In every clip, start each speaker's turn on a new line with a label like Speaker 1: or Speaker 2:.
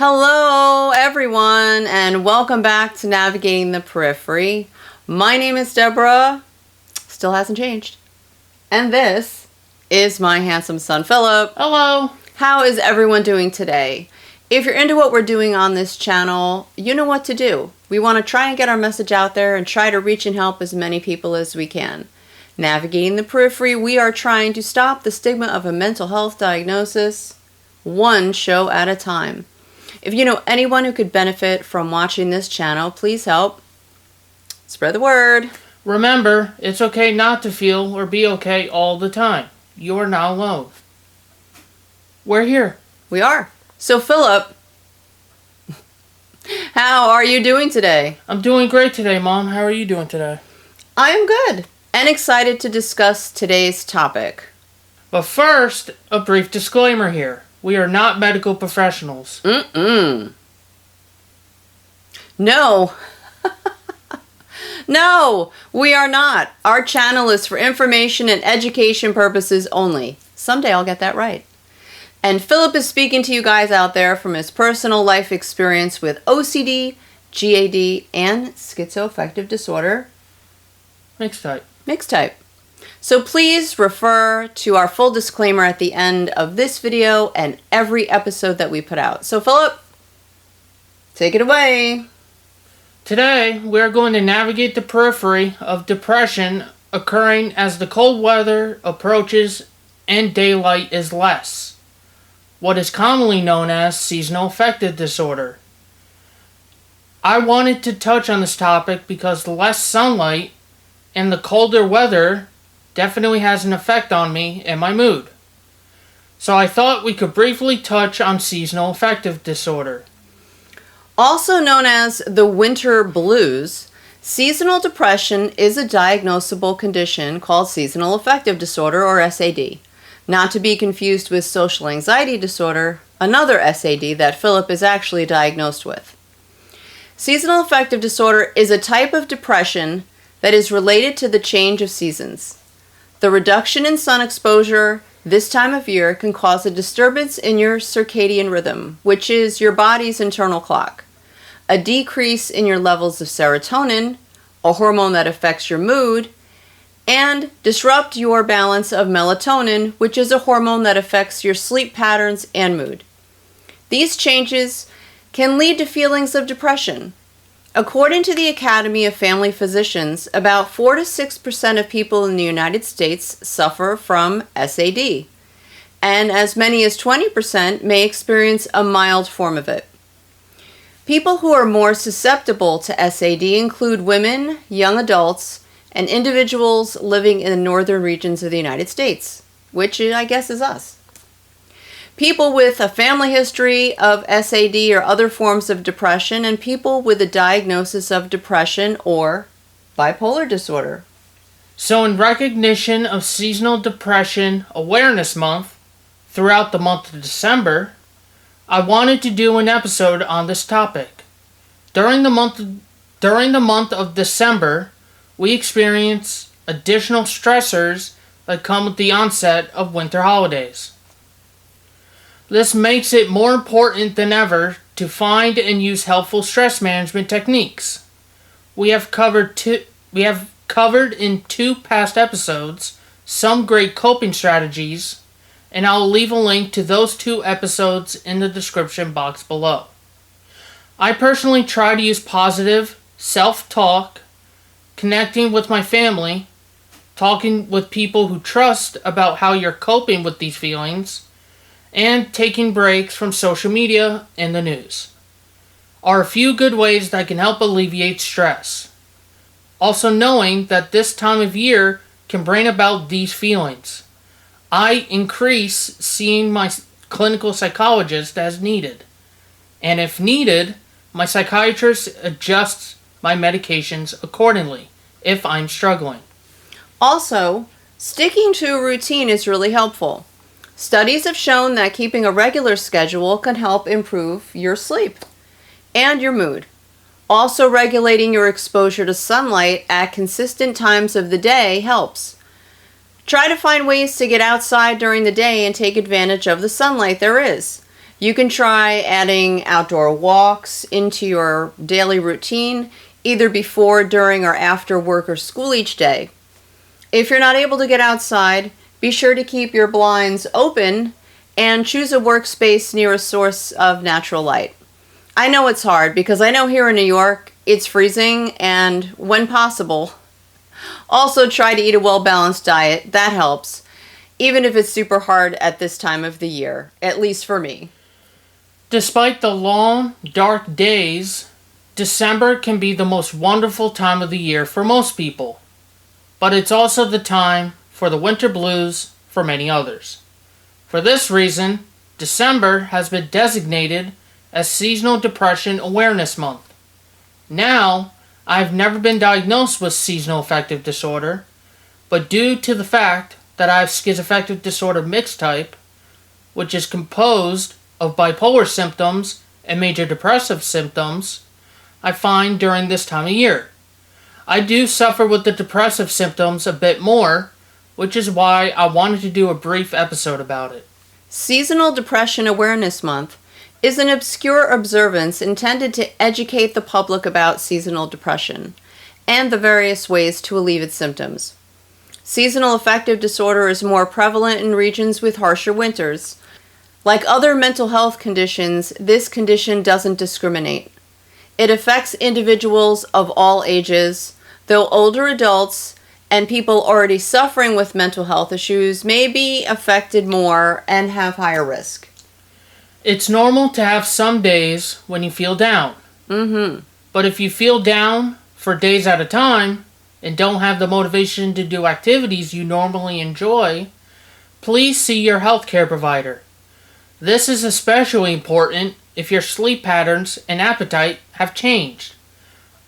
Speaker 1: Hello everyone and welcome back to Navigating the Periphery. My name is Deborah, still hasn't changed, and this is my handsome son Philip.
Speaker 2: Hello.
Speaker 1: How is everyone doing today? If you're into what we're doing on this channel, you know what to do. We want to try and get our message out there and try to reach and help as many people as we can. Navigating the Periphery, we are trying to stop the stigma of a mental health diagnosis, one show at a time. If you know anyone who could benefit from watching this channel, please help spread the word.
Speaker 2: Remember, it's okay not to feel or be okay all the time. You're not alone. We're here.
Speaker 1: We are. So Philip, how are you doing today?
Speaker 2: I'm doing great today, Mom. How are you doing today?
Speaker 1: I am good and excited to discuss today's topic.
Speaker 2: But first, a brief disclaimer here. We are not medical professionals.
Speaker 1: No. No, we are not. Our channel is for information and education purposes only. Someday I'll get that right. And Philip is speaking to you guys out there from his personal life experience with OCD, GAD, and schizoaffective disorder.
Speaker 2: Mixed
Speaker 1: Type. So please refer to our full disclaimer at the end of this video and every episode that we put out. So Philip, take it away.
Speaker 2: Today, we are going to navigate the periphery of depression occurring as the cold weather approaches and daylight is less. What is commonly known as seasonal affective disorder. I wanted to touch on this topic because the less sunlight and the colder weather definitely has an effect on me and my mood. So I thought we could briefly touch on seasonal affective disorder.
Speaker 1: Also known as the winter blues, seasonal depression is a diagnosable condition called seasonal affective disorder or SAD. Not to be confused with social anxiety disorder, another SAD that Philip is actually diagnosed with. Seasonal affective disorder is a type of depression that is related to the change of seasons. The reduction in sun exposure this time of year can cause a disturbance in your circadian rhythm, which is your body's internal clock, a decrease in your levels of serotonin, a hormone that affects your mood, and disrupt your balance of melatonin, which is a hormone that affects your sleep patterns and mood. These changes can lead to feelings of depression. According to the Academy of Family Physicians, about 4 to 6% of people in the United States suffer from SAD, and as many as 20% may experience a mild form of it. People who are more susceptible to SAD include women, young adults, and individuals living in the northern regions of the United States, which I guess is us. People with a family history of SAD or other forms of depression, and people with a diagnosis of depression or bipolar disorder.
Speaker 2: So in recognition of Seasonal Depression Awareness Month, throughout the month of December, I wanted to do an episode on this topic. During the month of December, we experience additional stressors that come with the onset of winter holidays. This makes it more important than ever to find and use helpful stress management techniques. We have covered in 2 past episodes some great coping strategies, and I'll leave a link to those 2 episodes in the description box below. I personally try to use positive self-talk, connecting with my family, talking with people who trust about how you're coping with these feelings, and taking breaks from social media and the news are a few good ways that can help alleviate stress. Also knowing that this time of year can bring about these feelings. I increase seeing my clinical psychologist as needed. And if needed, my psychiatrist adjusts my medications accordingly if I'm struggling.
Speaker 1: Also, sticking to a routine is really helpful. Studies have shown that keeping a regular schedule can help improve your sleep and your mood. Also, regulating your exposure to sunlight at consistent times of the day helps. Try to find ways to get outside during the day and take advantage of the sunlight there is. You can try adding outdoor walks into your daily routine, either before, during, or after work or school each day. If you're not able to get outside, be sure to keep your blinds open and choose a workspace near a source of natural light. I know it's hard because I know here in New York it's freezing, and when possible, also try to eat a well-balanced diet. That helps, even if it's super hard at this time of the year, at least for me.
Speaker 2: Despite the long, dark days, December can be the most wonderful time of the year for most people. But it's also the time for the winter blues for many others. For this reason, December has been designated as Seasonal Depression Awareness Month. Now, I've never been diagnosed with seasonal affective disorder, but due to the fact that I have schizoaffective disorder mixed type, which is composed of bipolar symptoms and major depressive symptoms, I find during this time of year. I do suffer with the depressive symptoms a bit more, which is why I wanted to do a brief episode about it.
Speaker 1: Seasonal Depression Awareness Month is an obscure observance intended to educate the public about seasonal depression and the various ways to alleviate its symptoms. Seasonal affective disorder is more prevalent in regions with harsher winters. Like other mental health conditions, this condition doesn't discriminate. It affects individuals of all ages, though older adults and people already suffering with mental health issues may be affected more and have higher risk.
Speaker 2: It's normal to have some days when you feel down. But if you feel down for days at a time and don't have the motivation to do activities you normally enjoy, please see your healthcare provider. This is especially important if your sleep patterns and appetite have changed,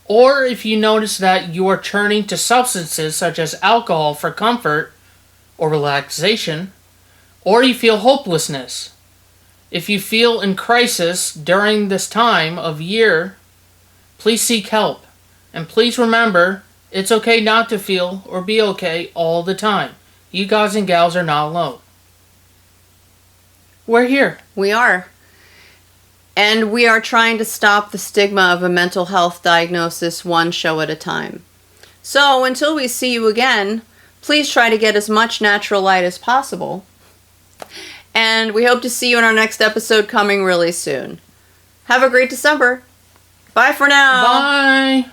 Speaker 2: or if you notice that you are turning to substances such as alcohol for comfort or relaxation, or you feel hopelessness. If you feel in crisis during this time of year, please seek help. And please remember, it's okay not to feel or be okay all the time. You guys and gals are not alone. We're here.
Speaker 1: We are. And we are trying to stop the stigma of a mental health diagnosis one show at a time. So until we see you again, please try to get as much natural light as possible. And we hope to see you in our next episode coming really soon. Have a great December. Bye for now.
Speaker 2: Bye.